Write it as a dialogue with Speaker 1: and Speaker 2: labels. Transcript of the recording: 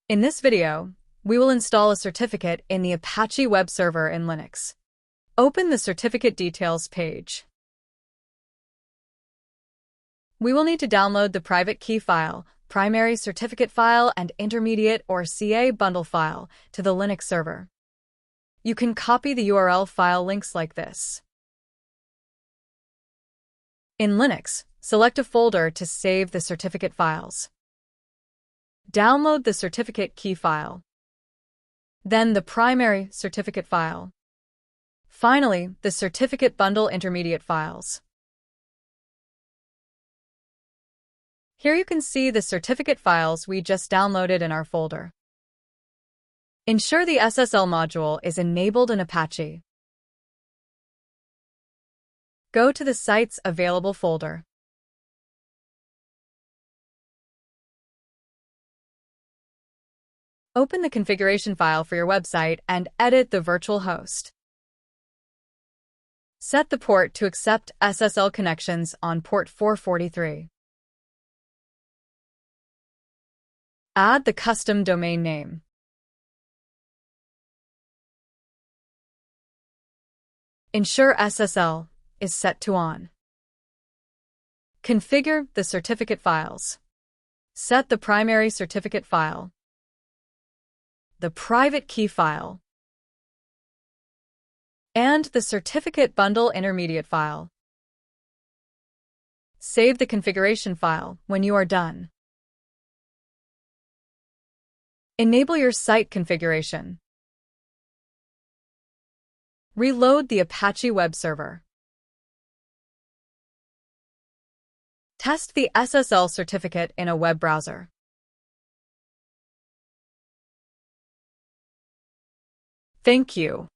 Speaker 1: In this video, we will install a certificate in the Apache web server in Linux. Open the certificate details page. We will need to download the private key file, primary certificate file, and intermediate or CA bundle file to the Linux server. You can copy the URL file links like this. In Linux, select a folder to save the certificate files. Download the certificate key file, then the primary certificate file. Finally, the certificate bundle intermediate files. Here you can see the certificate files we just downloaded in our folder. Ensure the SSL module is enabled in Apache. Go to the Sites Available folder. Open the configuration file for your website and edit the virtual host. Set the port to accept SSL connections on port 443. Add the custom domain name. Ensure SSL is set to on. Configure the certificate files. Set the primary certificate file, the private key file, and the certificate bundle intermediate file. Save the configuration file when you are done. Enable your site configuration. Reload the Apache web server. Test the SSL certificate in a web browser. Thank you.